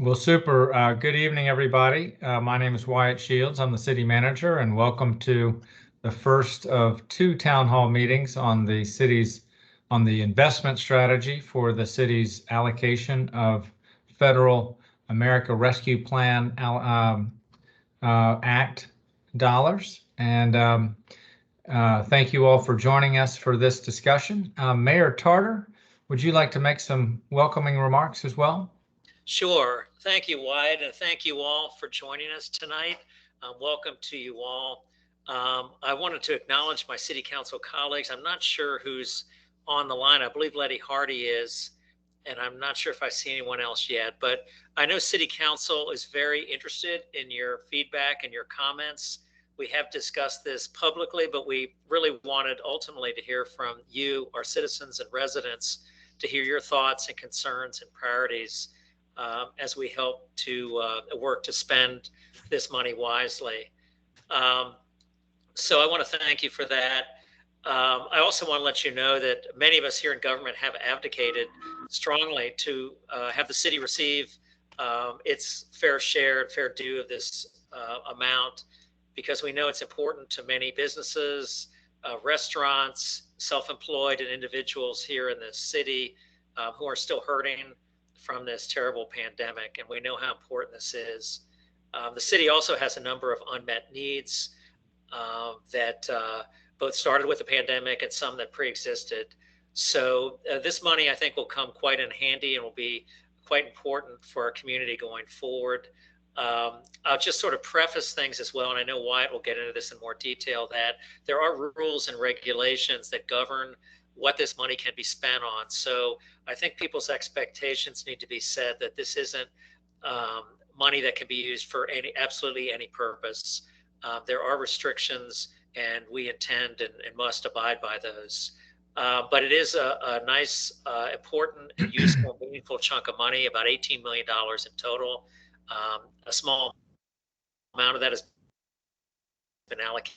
Well, super. Good evening, everybody. My name is Wyatt Shields. I'm the city manager, and welcome to the first of two town hall meetings on the investment strategy for the city's allocation of federal America Rescue Plan Act dollars. And thank you all for joining us for this discussion. Mayor Tarter, would you like to make some welcoming remarks as well? Sure. Thank you, Wyatt, and thank you all for joining us tonight. Welcome to you all. I wanted to acknowledge my city council colleagues. I'm not sure who's on the line. I believe Letty Hardy is, and I'm not sure if I see anyone else yet, but I know city council is very interested in your feedback and your comments. We have discussed this publicly, but we really wanted ultimately to hear from you, our citizens and residents, to hear your thoughts and concerns and priorities as we help to work to spend this money wisely. So I want to thank you for that. I also want to let you know that many of us here in government have advocated strongly to have the city receive its fair share and fair due of this amount, because we know it's important to many businesses, restaurants, self-employed, and individuals here in the city who are still hurting from this terrible pandemic, and we know how important this is. The city also has a number of unmet needs that both started with the pandemic and some that pre-existed. So this money, I think, will come quite in handy and will be quite important for our community going forward. I'll just sort of preface things as well, and I know Wyatt will get into this in more detail, that there are rules and regulations that govern what this money can be spent on. So I think people's expectations need to be set that this isn't money that can be used for absolutely any purpose. There are restrictions, and we intend and must abide by those. But it is a nice, important, and useful, meaningful chunk of money, about $18 million in total. A small amount of that has been allocated,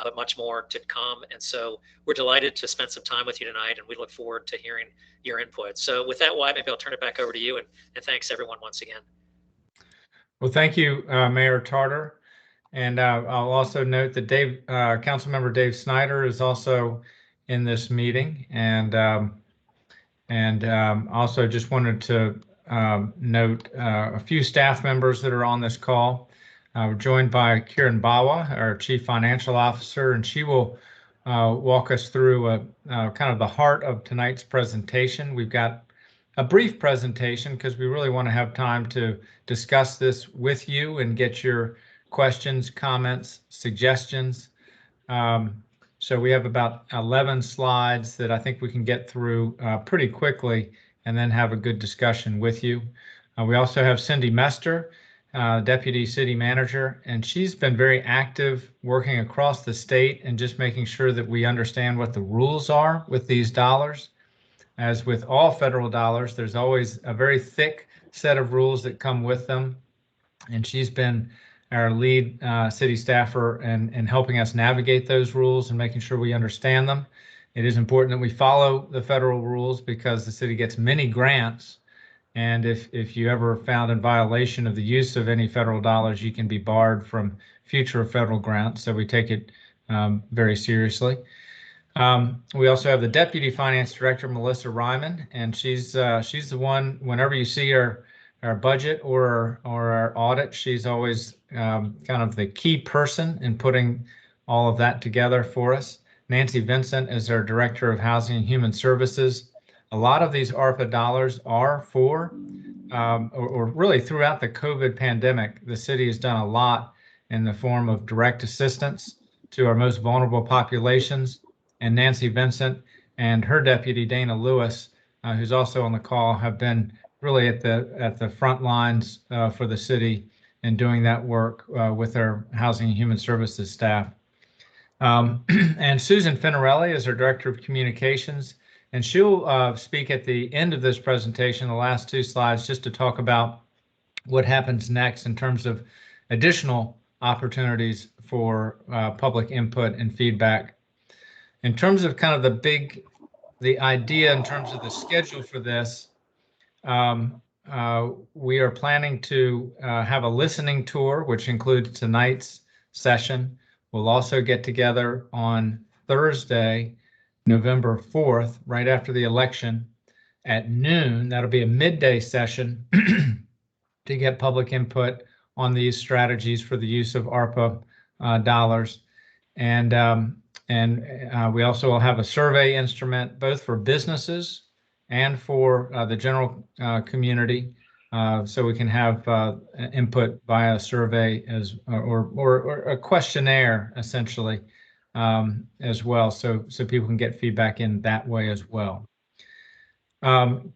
but much more to come. And so we're delighted to spend some time with you tonight, and we look forward to hearing your input. So with that, Wyatt, maybe I'll turn it back over to you, and thanks everyone once again. Well, thank you, Mayor Tarter. And I'll also note that Councilmember Dave Snyder is also in this meeting. And also just wanted to note a few staff members that are on this call. We're joined by Kiran Bawa, our Chief Financial Officer, and she will walk us through kind of the heart of tonight's presentation. We've got a brief presentation because we really want to have time to discuss this with you and get your questions, comments, suggestions. So we have about 11 slides that I think we can get through pretty quickly and then have a good discussion with you. We also have Cindy Mester, Deputy City Manager, and she's been very active working across the state and just making sure that we understand what the rules are with these dollars. As with all federal dollars, there's always a very thick set of rules that come with them. And she's been our lead city staffer in helping us navigate those rules and making sure we understand them. It is important that we follow the federal rules because the city gets many grants. And if you ever found in violation of the use of any federal dollars, you can be barred from future federal grants. So we take it very seriously. We also have the Deputy Finance Director, Melissa Ryman, and she's the one, whenever you see our budget or our audit, she's always kind of the key person in putting all of that together for us. Nancy Vincent is our Director of Housing and Human Services. A lot of these ARPA dollars are for, or really throughout the COVID pandemic, the city has done a lot in the form of direct assistance to our most vulnerable populations. And Nancy Vincent and her deputy, Dana Lewis, who's also on the call, have been really at the front lines for the city in doing that work with our Housing and Human Services staff. And Susan Finarelli is our Director of Communications, and she'll speak at the end of this presentation, the last two slides, just to talk about what happens next in terms of additional opportunities for public input and feedback. In terms of kind of the idea in terms of the schedule for this, we are planning to have a listening tour, which includes tonight's session. We'll also get together on Thursday, November 4th, right after the election at noon. That'll be a midday session to get public input on these strategies for the use of ARPA dollars. And we also will have a survey instrument both for businesses and for the general community, so we can have input via survey or a questionnaire essentially as well, so people can get feedback in that way as well.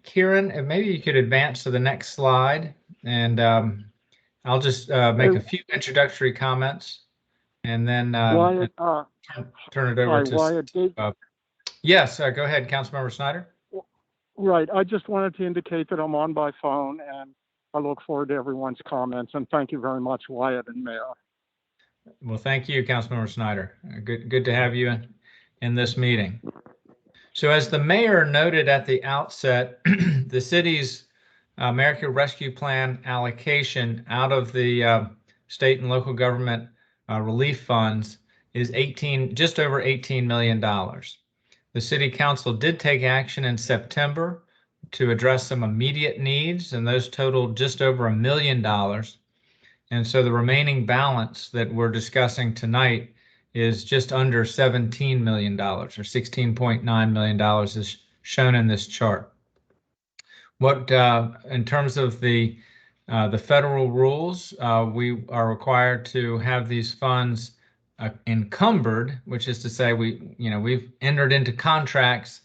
Kieran, maybe you could advance to the next slide, and I'll just make a few introductory comments, and then Wyatt, turn it over hi, to Wyatt. Yes, go ahead, Councilmember Snyder. Right. I just wanted to indicate that I'm on by phone, and I look forward to everyone's comments. And thank you very much, Wyatt and Mayor. Well, thank you, Councilmember Snyder. Good to have you in this meeting. So as the mayor noted at the outset, the city's American Rescue Plan allocation out of the state and local government relief funds is just over $18 million. The City Council did take action in September to address some immediate needs, and those totaled just over $1 million. And so the remaining balance that we're discussing tonight is just under $17 million, or $16.9 million is shown in this chart. In terms of the federal rules, we are required to have these funds encumbered, which is to say we've entered into contracts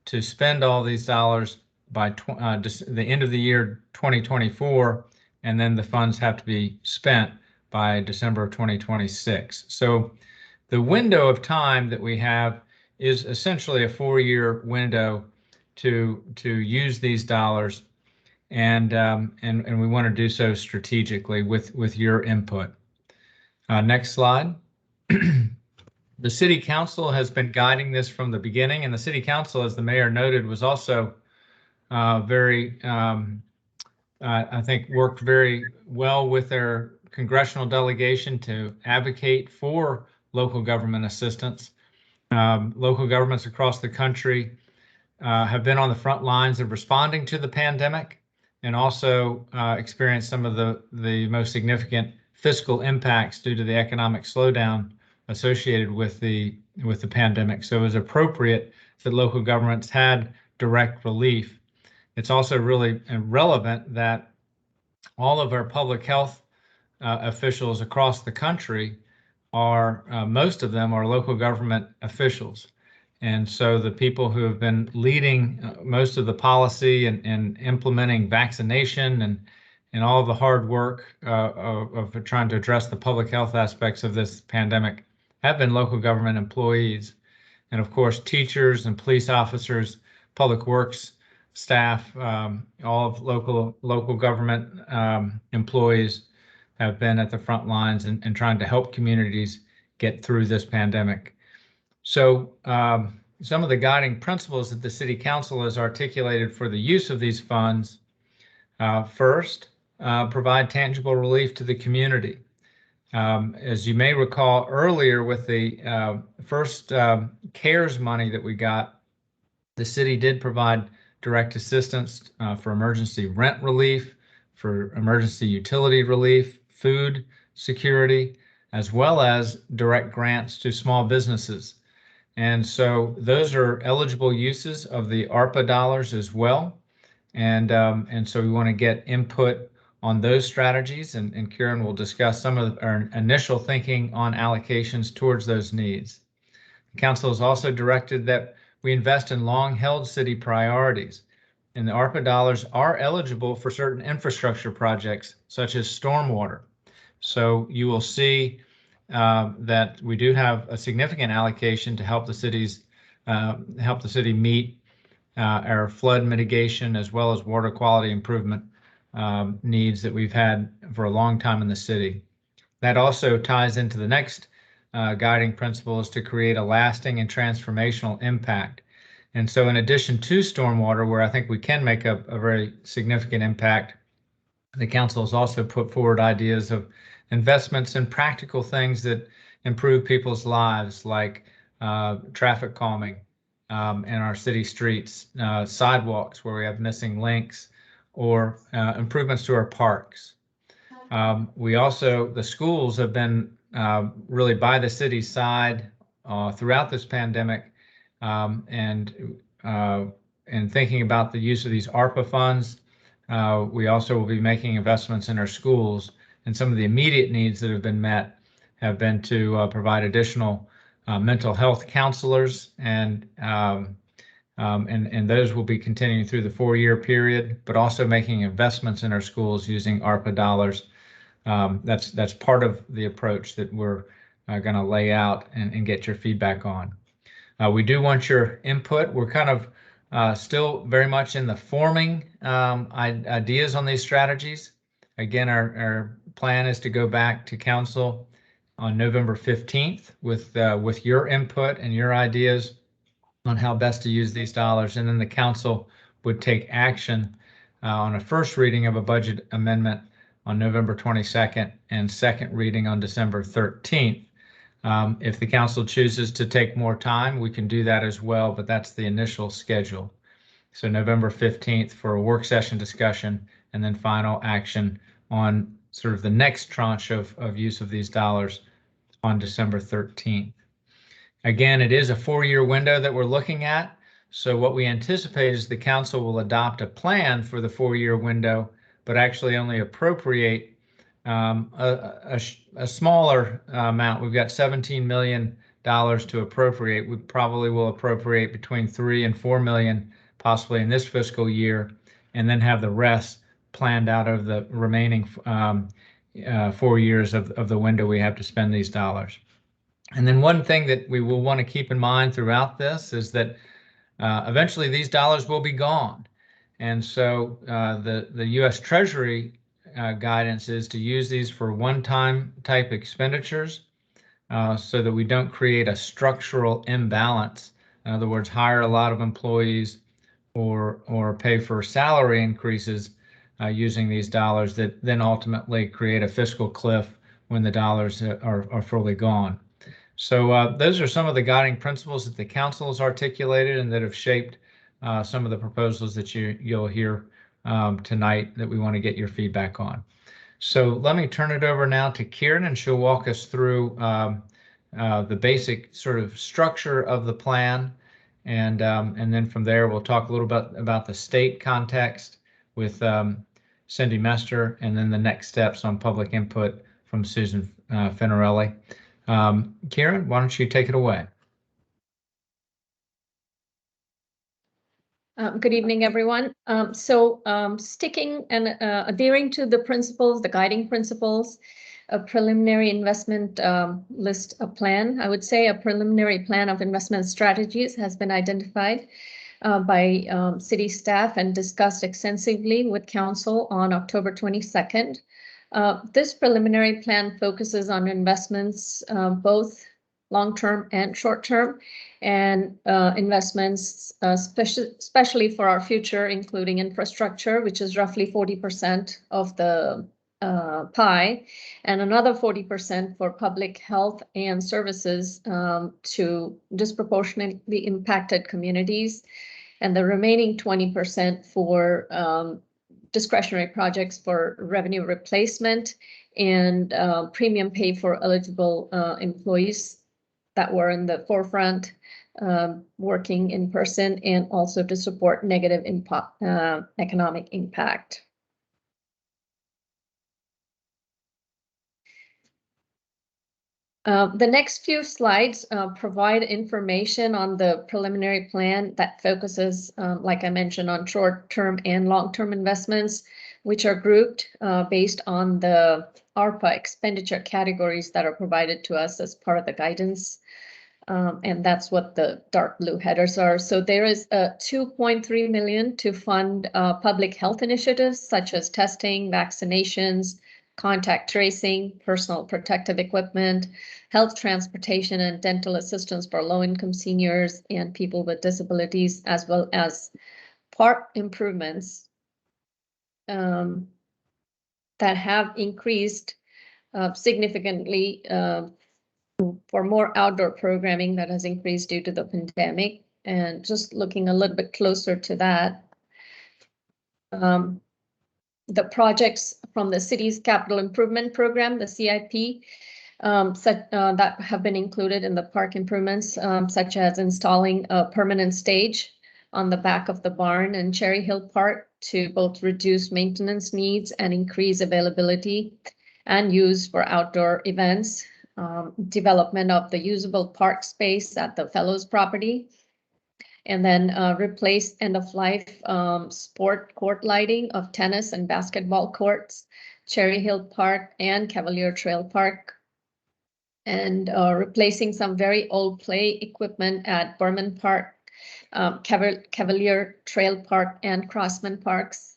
to spend all these dollars by the end of the year 2024, and then the funds have to be spent by December of 2026. So the window of time that we have is essentially a 4-year window to use these dollars, and we want to do so strategically with your input. Next slide. The City Council has been guiding this from the beginning, and the City Council, as the mayor noted, was also very, I think, worked very well with their congressional delegation to advocate for local government assistance. Local governments across the country have been on the front lines of responding to the pandemic, and also experienced some of the most significant fiscal impacts due to the economic slowdown associated with the pandemic. So it was appropriate that local governments had direct relief. It's also really relevant that all of our public health officials across the country most of them are local government officials. And so the people who have been leading most of the policy and implementing vaccination and all of the hard work of trying to address the public health aspects of this pandemic have been local government employees. And of course, teachers and police officers, public works staff, all of local government employees have been at the front lines and trying to help communities get through this pandemic. So some of the guiding principles that the City Council has articulated for the use of these funds: first, provide tangible relief to the community. As you may recall earlier, with the first CARES money that we got, the city did provide direct assistance for emergency rent relief, for emergency utility relief, food security, as well as direct grants to small businesses. And so those are eligible uses of the ARPA dollars as well. And so we want to get input on those strategies, and Kieran will discuss some of our initial thinking on allocations towards those needs. The council has also directed that we invest in long-held city priorities, and the ARPA dollars are eligible for certain infrastructure projects, such as stormwater. So you will see that we do have a significant allocation to help the city meet our flood mitigation as well as water quality improvement needs that we've had for a long time in the city. That also ties into the next guiding principle, is to create a lasting and transformational impact. And so in addition to stormwater, where I think we can make a very significant impact, the council has also put forward ideas of investments in practical things that improve people's lives, like traffic calming in our city streets, sidewalks where we have missing links, or improvements to our parks. We also, the schools have been really by the city's side throughout this pandemic, and thinking about the use of these ARPA funds. We also will be making investments in our schools, and some of the immediate needs that have been met have been to provide additional mental health counselors, and those will be continuing through the 4-year period, but also making investments in our schools using ARPA dollars. That's part of the approach that we're going to lay out and get your feedback on. We do want your input. We're kind of still very much in the forming ideas on these strategies. Again, our plan is to go back to council on November 15th with your input and your ideas on how best to use these dollars, and then the council would take action on a first reading of a budget amendment on November 22nd and second reading on December 13th. If the council chooses to take more time, we can do that as well, but that's the initial schedule. So November 15th for a work session discussion, and then final action on sort of the next tranche of use of these dollars on December 13th. Again, it is a 4-year window that we're looking at. So what we anticipate is the council will adopt a plan for the 4-year window, but actually only appropriate a smaller amount. We've got $17 million to appropriate. We probably will appropriate between 3 and 4 million possibly in this fiscal year, and then have the rest planned out of the remaining 4 years of the window we have to spend these dollars. And then one thing that we will want to keep in mind throughout this is that eventually these dollars will be gone. And so the U.S. Treasury guidance is to use these for one-time type expenditures so that we don't create a structural imbalance. In other words, hire a lot of employees or pay for salary increases using these dollars that then ultimately create a fiscal cliff when the dollars are fully gone. So those are some of the guiding principles that the council has articulated and that have shaped some of the proposals that you'll hear tonight that we want to get your feedback on. So let me turn it over now to Kieran, and she'll walk us through the basic sort of structure of the plan, and then from there we'll talk a little bit about the state context with Cindy Mester, and then the next steps on public input from Susan Finarelli. Kieran, why don't you take it away? Good evening, everyone. Sticking and adhering to the principles, the guiding principles, a preliminary investment list, a plan, I would say a preliminary plan of investment strategies has been identified by city staff and discussed extensively with council on October 22nd. This preliminary plan focuses on investments, both long-term and short-term, and investments, especially for our future, including infrastructure, which is roughly 40% of the pie, and another 40% for public health and services to disproportionately impacted communities, and the remaining 20% for discretionary projects for revenue replacement and premium pay for eligible employees that were in the forefront working in person, and also to support negative economic impact. The next few slides provide information on the preliminary plan that focuses, like I mentioned, on short-term and long-term investments, which are grouped based on the ARPA expenditure categories that are provided to us as part of the guidance. And that's what the dark blue headers are. So there is $2.3 million to fund public health initiatives such as testing, vaccinations, contact tracing, personal protective equipment, health transportation, and dental assistance for low-income seniors and people with disabilities, as well as park improvements that have increased significantly for more outdoor programming that has increased due to the pandemic. And just looking a little bit closer to that, the projects from the city's capital improvement program, the CIP, that have been included in the park improvements, such as installing a permanent stage on the back of the barn in Cherry Hill Park to both reduce maintenance needs and increase availability and use for outdoor events, development of the usable park space at the Fellows property, and then replace end-of-life sport court lighting of tennis and basketball courts, Cherry Hill Park and Cavalier Trail Park, and replacing some very old play equipment at Berman Park, Cavalier Trail Park, and Crossman Parks.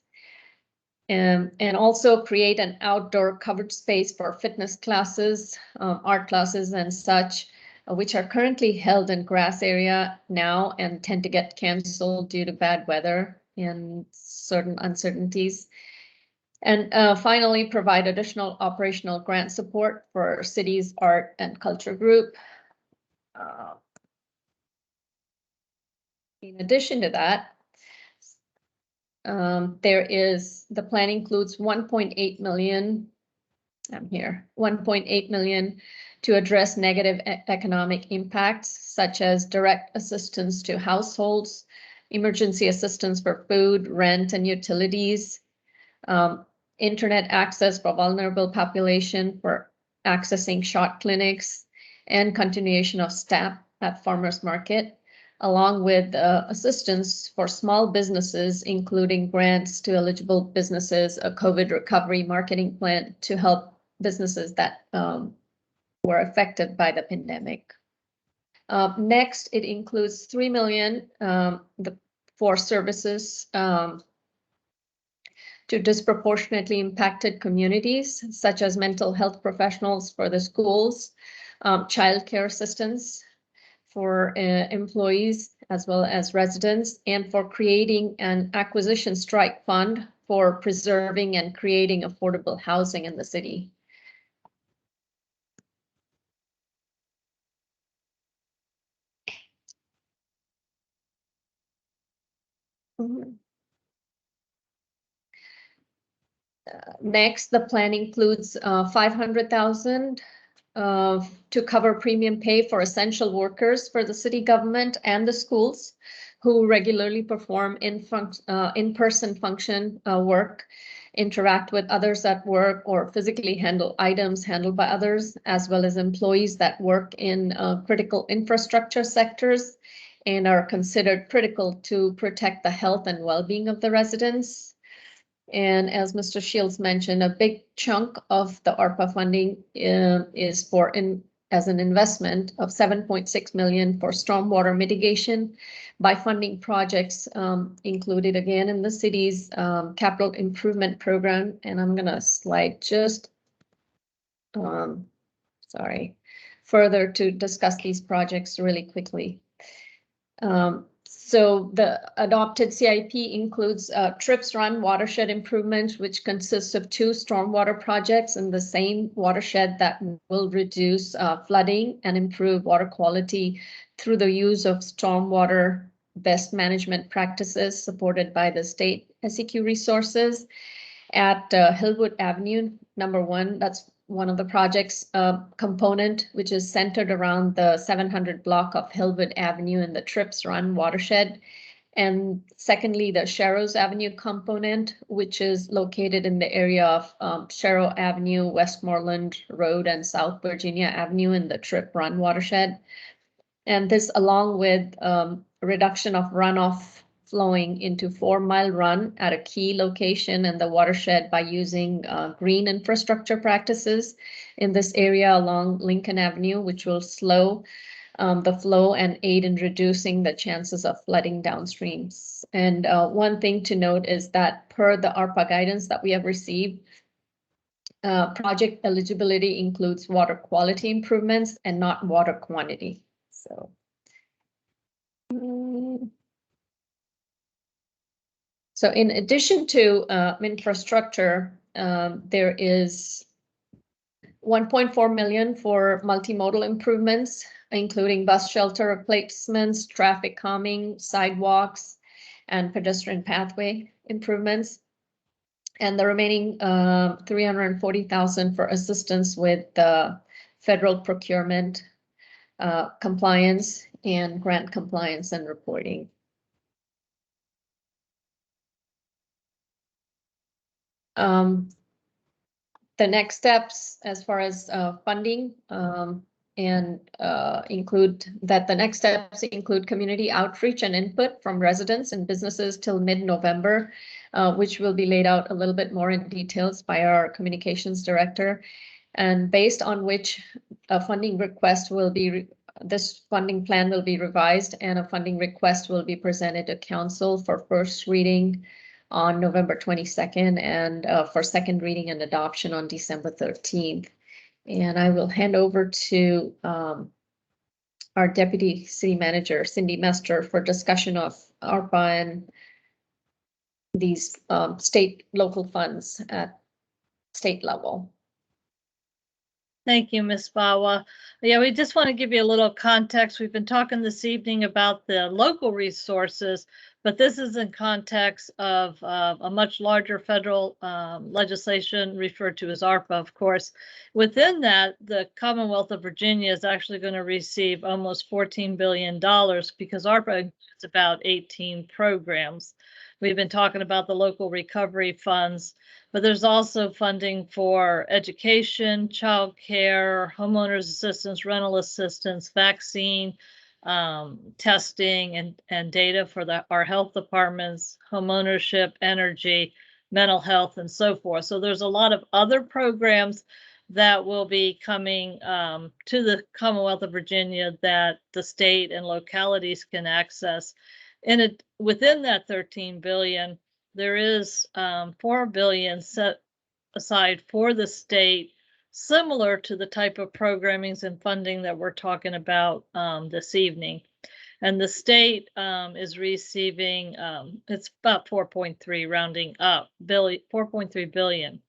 And also create an outdoor covered space for fitness classes, art classes, and such, which are currently held in grass area now and tend to get canceled due to bad weather and certain uncertainties. And finally, provide additional operational grant support for city's art and culture group. In addition to that, the plan includes 1.8 million. I'm here, 1.8 million to address negative economic impacts, such as direct assistance to households, emergency assistance for food, rent, and utilities, internet access for vulnerable population for accessing shot clinics, and continuation of staff at farmers market, along with assistance for small businesses, including grants to eligible businesses, a COVID recovery marketing plan to help businesses that were affected by the pandemic. Next, it includes 3 million for services to disproportionately impacted communities, such as mental health professionals for the schools, childcare assistance for employees as well as residents, and for creating an acquisition strike fund for preserving and creating affordable housing in the city. Next, the plan includes 500,000 to cover premium pay for essential workers for the city government and the schools who regularly perform in-person function work, interact with others at work, or physically handle items handled by others, as well as employees that work in critical infrastructure sectors and are considered critical to protect the health and well-being of the residents. And as Mr. Shields mentioned, a big chunk of the ARPA funding is as an investment of 7.6 million for stormwater mitigation by funding projects included again in the city's capital improvement program. And I'm going to slide just, further to discuss these projects really quickly. So the adopted CIP includes Trips Run watershed improvement, which consists of 2 stormwater projects in the same watershed that will reduce flooding and improve water quality through the use of stormwater best management practices supported by the state SEQ resources at Hillwood Avenue, number 1. That's one of the project's component, which is centered around the 700 block of Hillwood Avenue in the Trips Run watershed. And secondly, the Sharrows Avenue component, which is located in the area of Sharrow Avenue, Westmoreland Road, and South Virginia Avenue in the Trip Run watershed. And this, along with reduction of runoff flowing into 4 Mile Run at a key location in the watershed by using green infrastructure practices in this area along Lincoln Avenue, which will slow the flow and aid in reducing the chances of flooding downstreams. And one thing to note is that per the ARPA guidance that we have received, project eligibility includes water quality improvements and not water quantity. So. So in addition to infrastructure, there is 1.4 million for multimodal improvements, including bus shelter replacements, traffic calming, sidewalks, and pedestrian pathway improvements. And the remaining 340,000 for assistance with federal procurement compliance and grant compliance and reporting. The next steps as far as funding include that the next steps include community outreach and input from residents and businesses till mid-November, which will be laid out a little bit more in details by our communications director, and based on which a funding request will be, this funding plan will be revised and a funding request will be presented to council for first reading on November 22nd and for second reading and adoption on December 13th. And I will hand over to our Deputy City Manager, Cindy Mester, for discussion of ARPA and these state local funds at state level. Thank you, Ms. Bawa. Yeah, we just want to give you a little context. We've been talking this evening about the local resources, but this is in context of a much larger federal legislation referred to as ARPA, of course. Within that, the Commonwealth of Virginia is actually going to receive almost $14 billion because ARPA includes about 18 programs. We've been talking about the local recovery funds, but there's also funding for education, child care, homeowners assistance, rental assistance, vaccine, testing, and data for our health departments, homeownership, energy, mental health, and so forth. So there's a lot of other programs that will be coming to the Commonwealth of Virginia that the state and localities can access. And within that 13 billion, there is 4 billion set aside for the state, similar to the type of programmings and funding that we're talking about this evening. And the state is receiving, it's about 4.3 rounding up, 4.3 billion.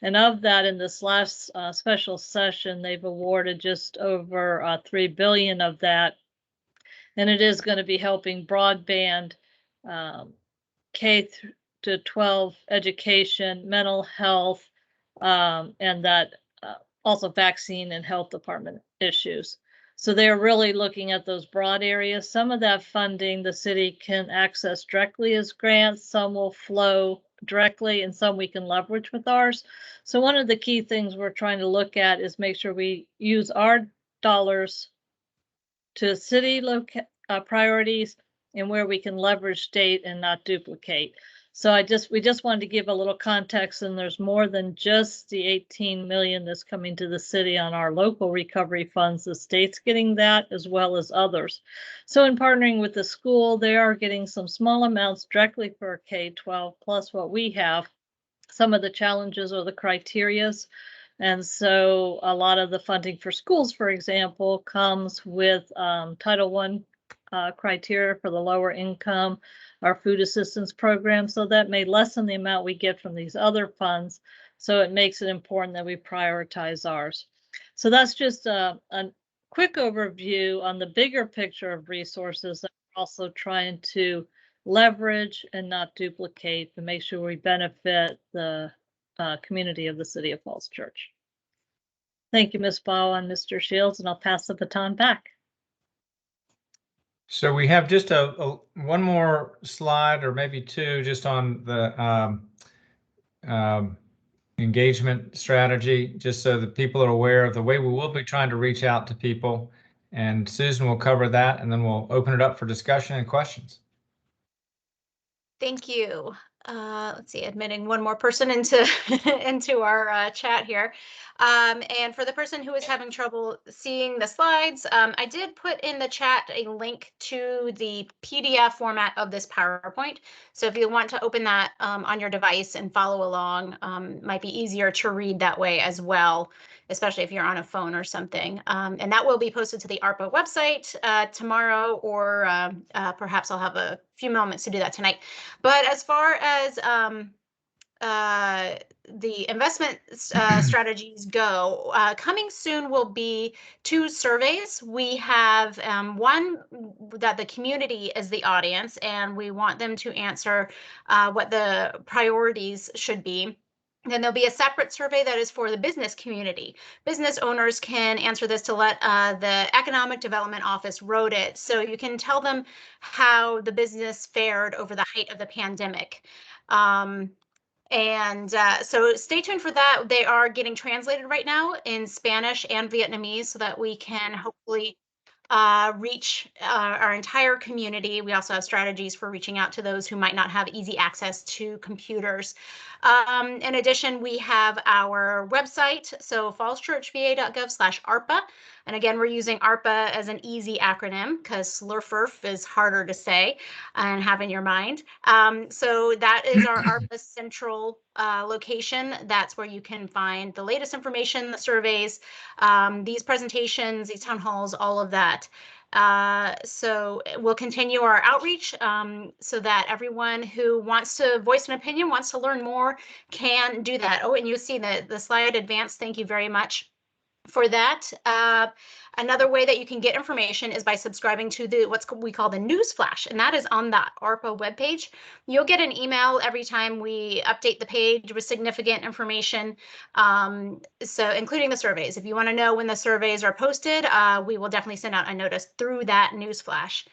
And of that, in this last special session, they've awarded just over 3 billion of that. And it is going to be helping broadband, K to 12 education, mental health, and that also vaccine and health department issues. So they're really looking at those broad areas. Some of that funding the city can access directly as grants, some will flow directly, and some we can leverage with ours. So one of the key things we're trying to look at is make sure we use our dollars to city priorities and where we can leverage state and not duplicate. So we just wanted to give a little context, and there's more than just the 18 million that's coming to the city on our local recovery funds. The state's getting that as well as others. So in partnering with the school, they are getting some small amounts directly for K-12 plus what we have. Some of the challenges are the criterias. And so a lot of the funding for schools, for example, comes with Title I criteria for the lower income, our food assistance program. So that may lessen the amount we get from these other funds. So it makes it important that we prioritize ours. So that's just a quick overview on the bigger picture of resources that we're also trying to leverage and not duplicate to make sure we benefit the community of the City of Falls Church. Thank you, Ms. Bawa and Mr. Shields, and I'll pass the baton back. So we have just one more slide, or maybe two, just on the engagement strategy, just so that people are aware of the way we will be trying to reach out to people. And Susan will cover that, and then we'll open it up for discussion and questions. Thank you. let's see, admitting one more person into into our chat here. And for the person who is having trouble seeing the slides, I did put in the chat a link to the PDF format of this PowerPoint. So if you want to open that on your device and follow along, might be easier to read that way as well, especially if you're on a phone or something. And that will be posted to the ARPA website tomorrow, or perhaps I'll have a few moments to do that tonight. But as far as the investment strategies go, coming soon will be 2 surveys. We have one that the community is the audience, and we want them to answer what the priorities should be. Then there'll be a separate survey that is for the business community. Business owners can answer this to let the Economic Development Office wrote it, so you can tell them how the business fared over the height of the pandemic. So stay tuned for that. They are getting translated right now in Spanish and Vietnamese so that we can hopefully reach our entire community. We also have strategies for reaching out to those who might not have easy access to computers. In addition, we have our website, so fallschurchva.gov/ARPA. And again, we're using ARPA as an easy acronym because SLURFERF is harder to say and have in your mind. So that is our ARPA central location. That's where you can find the latest information, the surveys, these presentations, these town halls, all of that. So we'll continue our outreach so that everyone who wants to voice an opinion, wants to learn more, can do that. Oh, and you see the slide advanced. Thank you very much for that. Another way that you can get information is by subscribing to the what we call the news flash, and that is on the ARPA webpage. You'll get an email every time we update the page with significant information, so including the surveys. If you want to know when the surveys are posted, we will definitely send out a notice through that news flash.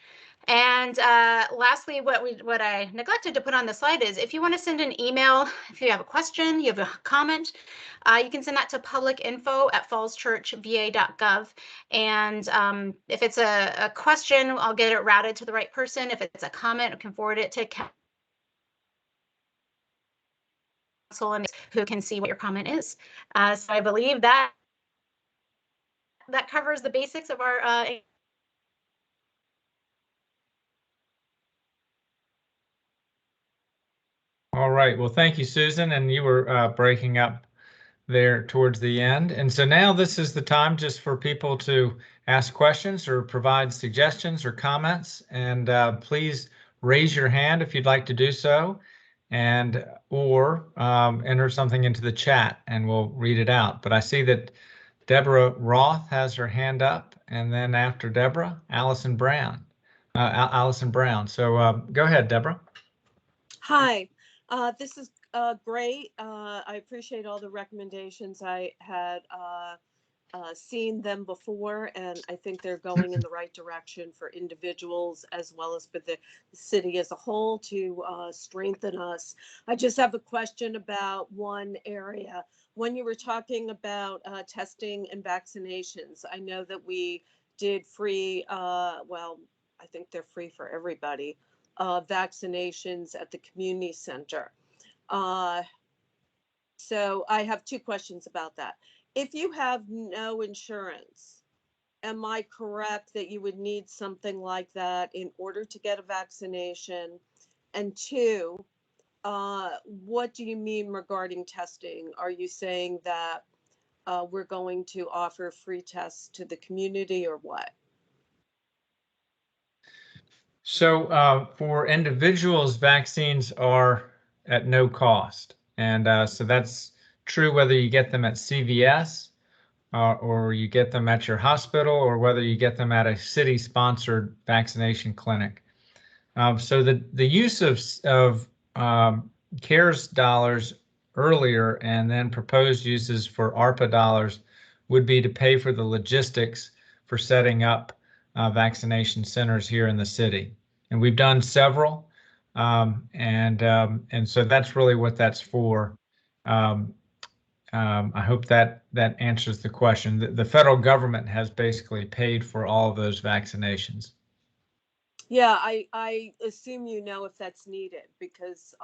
And lastly, what I neglected to put on the slide is if you want to send an email, if you have a question, you have a comment, you can send that to publicinfo@fallschurchva.gov. And if it's a question, I'll get it routed to the right person. If it's a comment, I can forward it to council and who can see what your comment is. So I believe that covers the basics of our All right. Well, thank you, Susan. And you were breaking up there towards the end. And so now this is the time just for people to ask questions or provide suggestions or comments. And please raise your hand if you'd like to do so, and or enter something into the chat and we'll read it out. But I see that Deborah Roth has her hand up, and then after Deborah, Allison Brown. So go ahead, Deborah. Hi, this is great. I appreciate all the recommendations. I had seen them before, and I think they're going in the right direction for individuals as well as for the city as a whole to strengthen us. I just have a question about one area. When you were talking about testing and vaccinations, I know that we did free, well, I think they're free for everybody, vaccinations at the community center. So I have 2 questions about that. If you have no insurance, am I correct that you would need something like that in order to get a vaccination? And 2, what do you mean regarding testing? Are you saying that we're going to offer free tests to the community or what? So for individuals, vaccines are at no cost. And so that's true whether you get them at CVS or you get them at your hospital, or whether you get them at a city-sponsored vaccination clinic. So the use of CARES dollars earlier and then proposed uses for ARPA dollars would be to pay for the logistics for setting up vaccination centers here in the city. And we've done several, and so that's really what that's for. I hope that answers the question. The federal government has basically paid for all of those vaccinations. Yeah, I assume you know if that's needed, because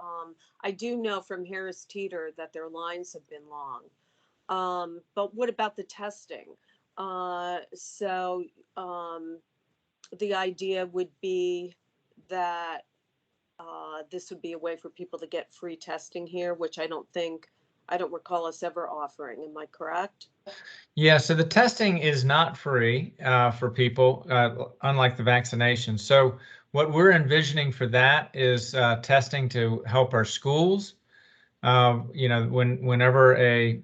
I do know from Harris Teeter that their lines have been long. But what about the testing? So the idea would be that this would be a way for people to get free testing here, which I don't recall us ever offering. Am I correct? Yeah, so the testing is not free for people, unlike the vaccination. So what we're envisioning for that is testing to help our schools. Whenever a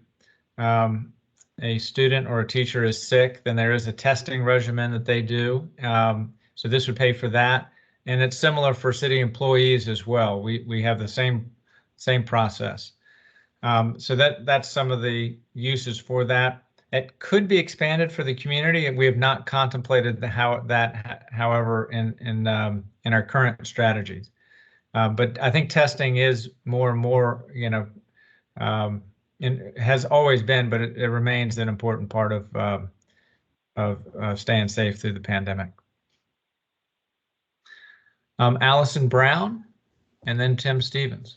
student or a teacher is sick, then there is a testing regimen that they do. So this would pay for that, and it's similar for city employees as well. We have the same process. So that's some of the uses for that. It could be expanded for the community, and we have not contemplated however, in our current strategies. But I think testing is more and more, and has always been, but it remains an important part of staying safe through the pandemic. Allison Brown, and then Tim Stevens.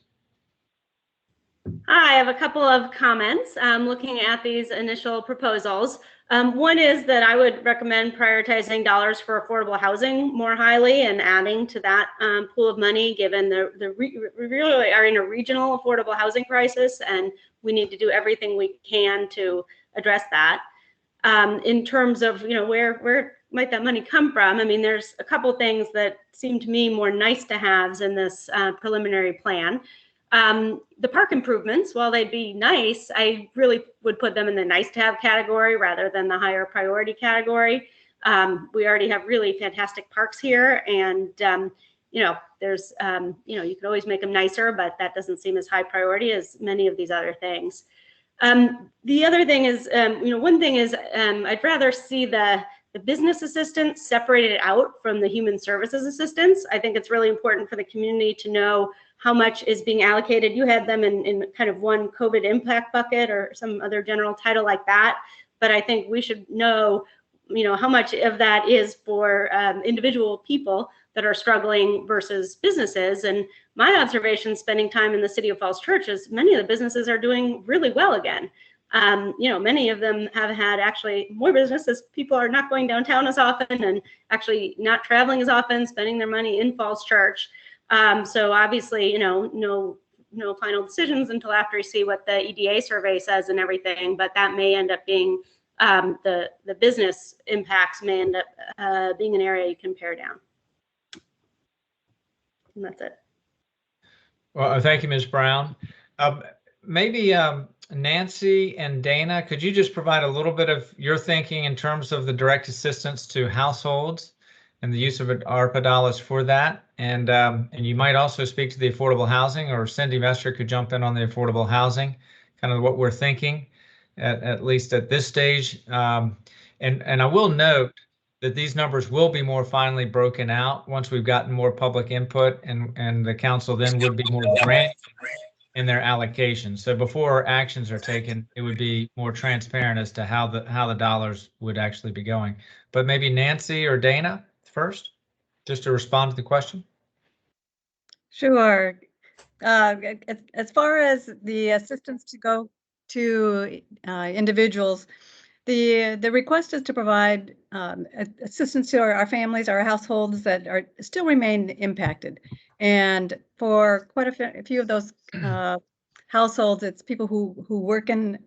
Hi, I have a couple of comments looking at these initial proposals. One is that I would recommend prioritizing dollars for affordable housing more highly and adding to that pool of money, given we really are in a regional affordable housing crisis, and we need to do everything we can to address that. In terms of, where might that money come from? I mean, there's a couple things that seem to me more nice to haves in this preliminary plan. The park improvements, while they'd be nice, I really would put them in the nice to have category rather than the higher priority category. We already have really fantastic parks here, and there's you can always make them nicer, but that doesn't seem as high priority as many of these other things. The other thing is, one thing is, I'd rather see the business assistance separated out from the human services assistance. I think it's really important for the community to know how much is being allocated. You had them in kind of one COVID impact bucket or some other general title like that. But I think we should know, how much of that is for individual people that are struggling versus businesses. And my observation spending time in the City of Falls Church is many of the businesses are doing really well again. Many of them have had actually more business as people are not going downtown as often and actually not traveling as often, spending their money in Falls Church. So obviously, no final decisions until after we see what the EDA survey says and everything, but that may end up being the business impacts may end up being an area you can pare down. And that's it. Well, thank you, Ms. Brown. Maybe Nancy and Dana, could you just provide a little bit of your thinking in terms of the direct assistance to households and the use of ARPA dollars for that? And you might also speak to the affordable housing, or Cindy Messer could jump in on the affordable housing, kind of what we're thinking, at least at this stage. And I will note that these numbers will be more finely broken out once we've gotten more public input, and the council then would be more granular in their allocation. So before actions are taken, it would be more transparent as to how the dollars would actually be going. But maybe Nancy or Dana first, just to respond to the question. Sure. As far as the assistance to go to individuals, the request is to provide assistance to our families, our households that are still remain impacted. And for quite a few of those households, it's people who work in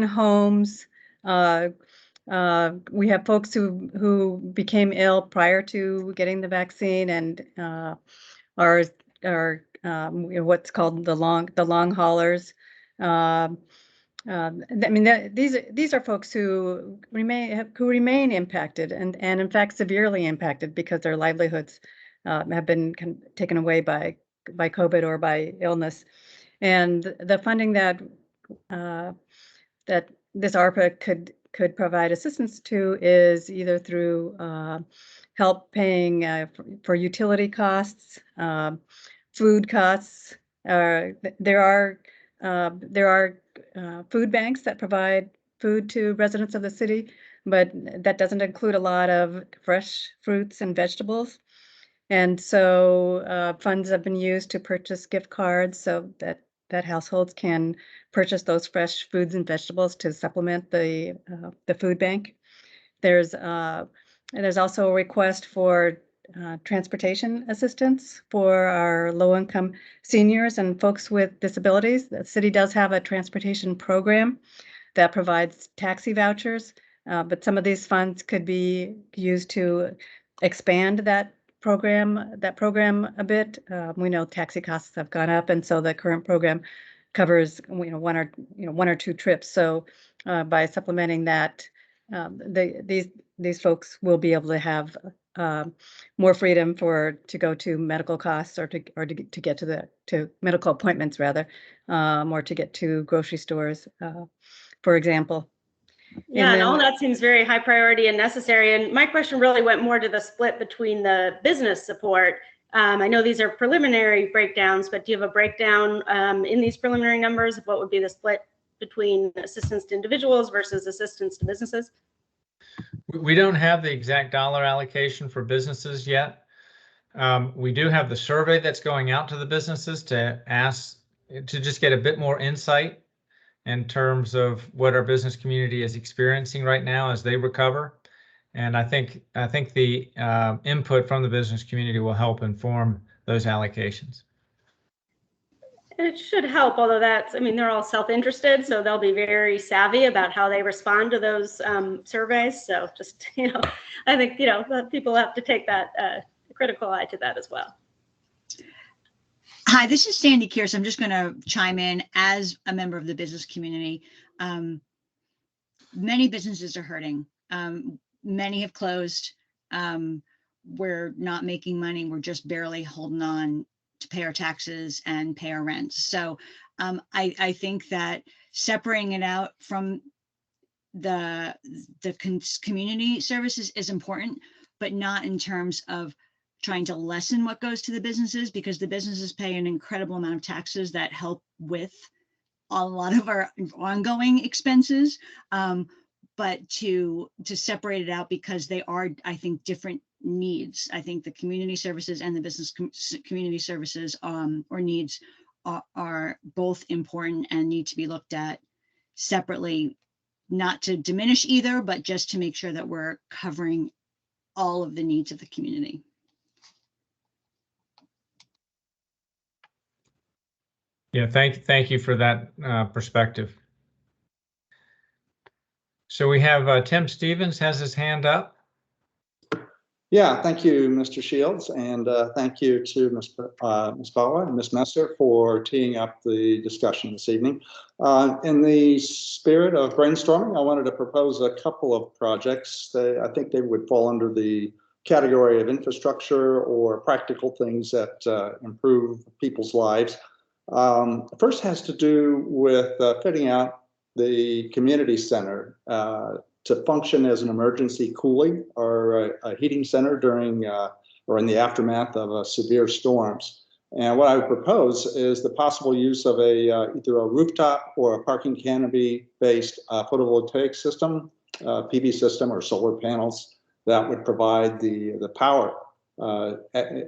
homes. We have folks who became ill prior to getting the vaccine and are what's called the long haulers. I mean, these are folks who remain impacted and in fact severely impacted because their livelihoods have been taken away by COVID or by illness, and the funding that this ARPA could provide assistance to is either through help paying for utility costs, food costs. There are food banks that provide food to residents of the city, but that doesn't include a lot of fresh fruits and vegetables. And so funds have been used to purchase gift cards so that households can purchase those fresh foods and vegetables to supplement the food bank. There's also a request for transportation assistance for our low-income seniors and folks with disabilities. The city does have a transportation program that provides taxi vouchers, but some of these funds could be used to expand that program a bit. We know taxi costs have gone up, and so the current program covers one or two trips. So by supplementing that, these folks will be able to have more freedom to go to medical costs or to get to medical appointments rather, or to get to grocery stores, for example. Yeah, and all that seems very high priority and necessary. And my question really went more to the split between the business support. I know these are preliminary breakdowns, but do you have a breakdown in these preliminary numbers of what would be the split between assistance to individuals versus assistance to businesses? We don't have the exact dollar allocation for businesses yet. We do have the survey that's going out to the businesses to just get a bit more insight in terms of what our business community is experiencing right now as they recover. And I think the input from the business community will help inform those allocations. It should help, although they're all self-interested, so they'll be very savvy about how they respond to those surveys. So just, I think, people have to take that critical eye to that as well. Hi, this is Sandy Kearse. I'm just going to chime in as a member of the business community. Many businesses are hurting. Many have closed. We're not making money. We're just barely holding on to pay our taxes and pay our rent. So I think that separating it out from the community services is important, but not in terms of trying to lessen what goes to the businesses, because the businesses pay an incredible amount of taxes that help with a lot of our ongoing expenses. But to separate it out, because they are, I think, different needs. I think the community services and the business community services or needs are both important and need to be looked at separately, not to diminish either, but just to make sure that we're covering all of the needs of the community. Yeah, thank you for that perspective. So we have Tim Stevens has his hand up. Yeah, thank you, Mr. Shields, and thank you to Ms. Bawa and Ms. Messer for teeing up the discussion this evening. In the spirit of brainstorming, I wanted to propose a couple of projects. I think they would fall under the category of infrastructure or practical things that improve people's lives. First has to do with fitting out the community center to function as an emergency cooling or a heating center during or in the aftermath of severe storms. And what I would propose is the possible use of either a rooftop or a parking canopy-based photovoltaic system, PV system or solar panels that would provide the power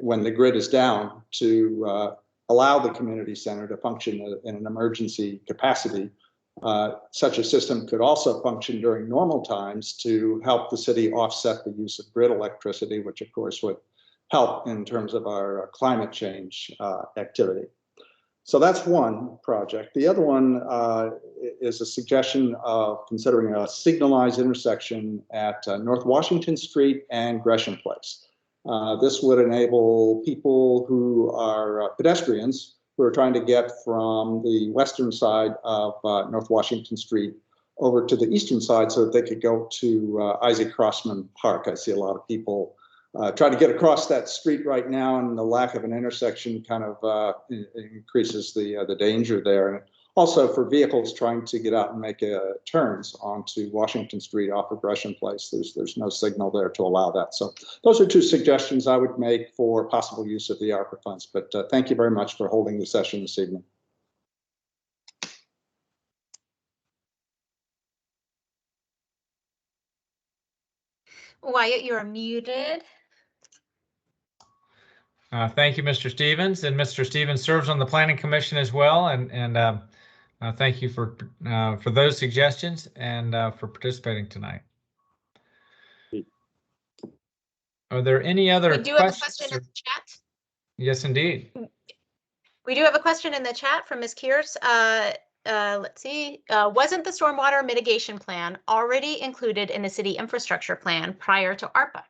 when the grid is down to allow the community center to function in an emergency capacity. Such a system could also function during normal times to help the city offset the use of grid electricity, which of course would help in terms of our climate change activity. So that's one project. The other one is a suggestion of considering a signalized intersection at North Washington Street and Gresham Place. This would enable people who are pedestrians who are trying to get from the western side of North Washington Street over to the eastern side so that they could go to Isaac Crossman Park. I see a lot of people trying to get across that street right now, and the lack of an intersection kind of increases the danger there. And also for vehicles trying to get out and make turns onto Washington Street off of Gresham Place, there's no signal there to allow that. So those are two suggestions I would make for possible use of the ARPA funds. But thank you very much for holding the session this evening. Wyatt, you're muted. Thank you, Mr. Stevens. And Mr. Stevens serves on the Planning Commission as well. And thank you for those suggestions and for participating tonight. Are there any other We do have a questions? question in the chat. Yes, indeed. We do have a question in the chat from Ms. Kears. Let's see. Wasn't the stormwater mitigation plan already included in the city infrastructure plan prior to ARPA?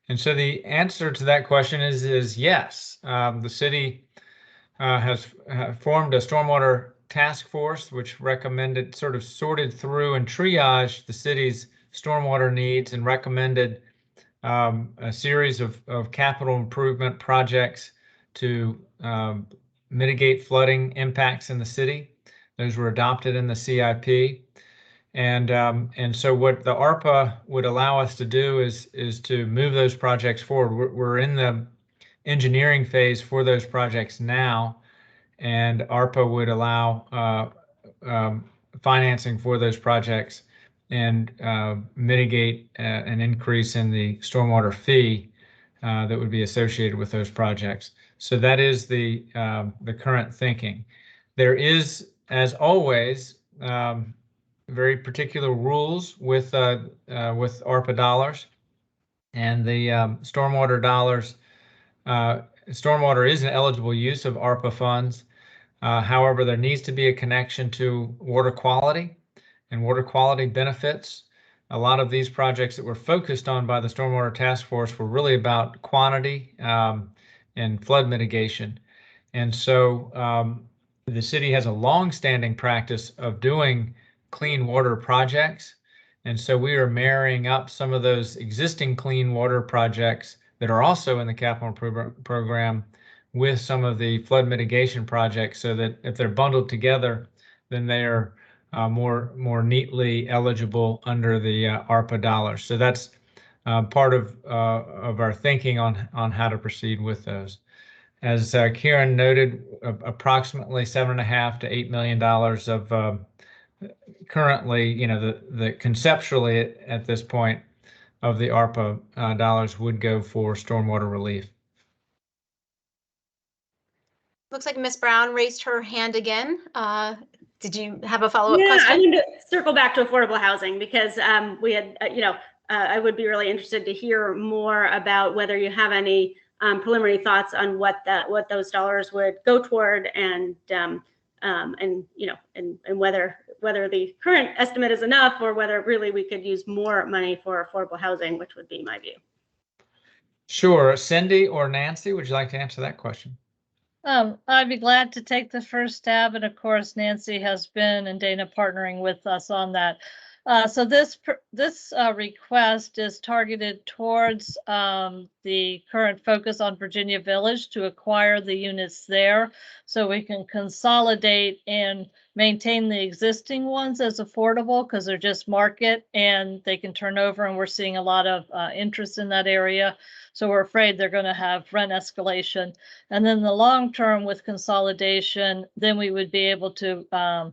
And so the answer to that question is yes. The city has formed a stormwater task force, which recommended, sort of sorted through and triaged the city's stormwater needs and recommended a series of capital improvement projects to mitigate flooding impacts in the city. Those were adopted in the CIP. And so what the ARPA would allow us to do is to move those projects forward. We're in the engineering phase for those projects now, and ARPA would allow financing for those projects and mitigate an increase in the stormwater fee that would be associated with those projects. So that is the current thinking. There is, as always, very particular rules with ARPA dollars, and the stormwater dollars. Stormwater is an eligible use of ARPA funds. However, there needs to be a connection to water quality and water quality benefits. A lot of these projects that were focused on by the Stormwater Task Force were really about quantity and flood mitigation. And so the city has a long-standing practice of doing clean water projects. And so we are marrying up some of those existing clean water projects that are also in the capital improvement program with some of the flood mitigation projects, so that if they're bundled together, then they are more neatly eligible under the ARPA dollars. So that's part of our thinking on how to proceed with those. As Kieran noted, approximately $7.5 to $8 million of currently, the conceptually at this point of the ARPA dollars would go for stormwater relief. Looks like Ms. Brown raised her hand again. Did you have a follow-up Yeah, question? I wanted to circle back to affordable housing because we had, I would be really interested to hear more about whether you have any preliminary thoughts on what those dollars would go toward, and whether the current estimate is enough, or whether really we could use more money for affordable housing, which would be my view. Sure. Cindy or Nancy, would you like to answer that question? I'd be glad to take the first stab, and of course, Nancy has been, and Dana, partnering with us on that. So this request is targeted towards the current focus on Virginia Village to acquire the units there, so we can consolidate and maintain the existing ones as affordable, because they're just market and they can turn over, and we're seeing a lot of interest in that area. So we're afraid they're going to have rent escalation. And then the long term with consolidation, then we would be able to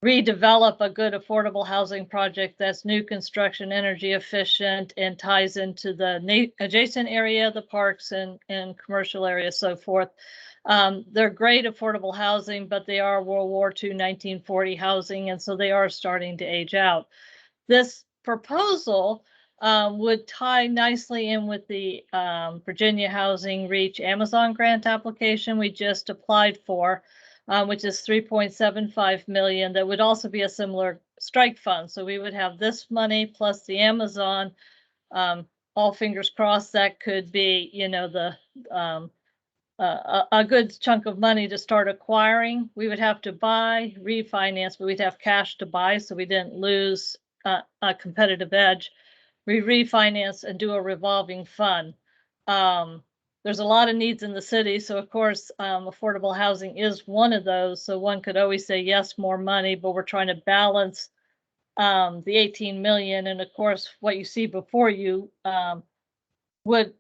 redevelop a good affordable housing project that's new construction, energy efficient, and ties into the adjacent area, the parks and commercial areas, so forth. They're great affordable housing, but they are World War II, 1940 housing, and so they are starting to age out. This proposal would tie nicely in with the Virginia Housing Reach Amazon grant application we just applied for, which is $3.75 million. That would also be a similar strike fund. So we would have this money plus the Amazon. All fingers crossed that could be, a good chunk of money to start acquiring. We would have to buy, refinance, but we'd have cash to buy, so we didn't lose a competitive edge. We refinance and do a revolving fund. There's a lot of needs in the city, so of course affordable housing is one of those. So one could always say yes, more money, but we're trying to balance the 18 million, and of course what you see before you would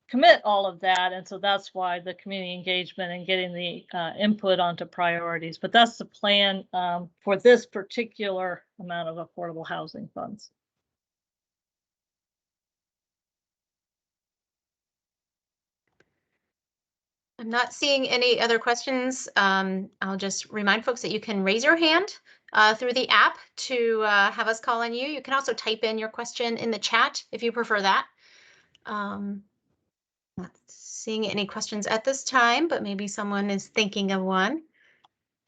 commit all of that, and so that's why the community engagement and getting the input onto priorities. But that's the plan for this particular amount of affordable housing funds. I'm not seeing any other questions. I'll just remind folks that you can raise your hand through the app to have us call on you. You can also type in your question in the chat if you prefer that. Not seeing any questions at this time, but maybe someone is thinking of one.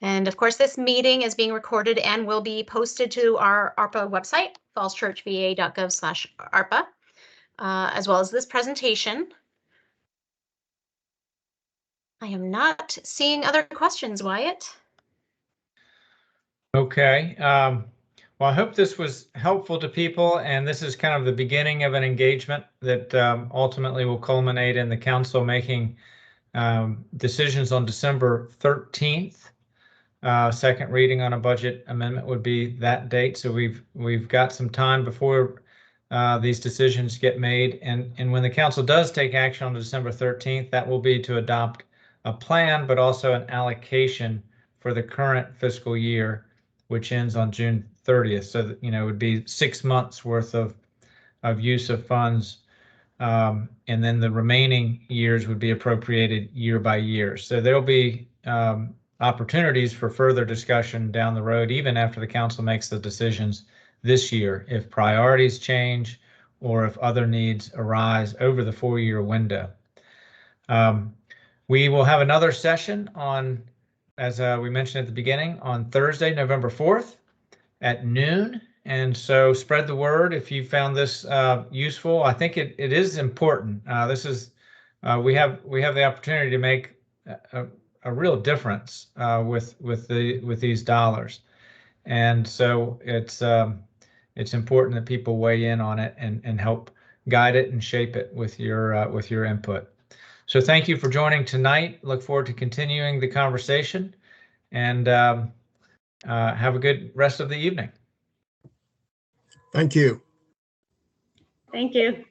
And of course, this meeting is being recorded and will be posted to our ARPA website, fallschurchva.gov/ARPA, as well as this presentation. I am not seeing other questions, Wyatt. Okay. Well, I hope this was helpful to people, and this is kind of the beginning of an engagement that ultimately will culminate in the council making decisions on December 13th. Second reading on a budget amendment would be that date. So we've got some time before these decisions get made. And when the council does take action on December 13th, that will be to adopt a plan, but also an allocation for the current fiscal year, which ends on June 30th. So that, it would be 6 months worth of use of funds. And then the remaining years would be appropriated year by year. So there'll be opportunities for further discussion down the road, even after the council makes the decisions this year, if priorities change or if other needs arise over the 4-year window. We will have another session on, as we mentioned at the beginning, on Thursday, November 4th at noon. And so spread the word if you found this useful. I think it is important. This is we have the opportunity to make a real difference with these dollars, and so it's important that people weigh in on it and help guide it and shape it with your input. So thank you for joining tonight. Look forward to continuing the conversation, and have a good rest of the evening. Thank you. Thank you.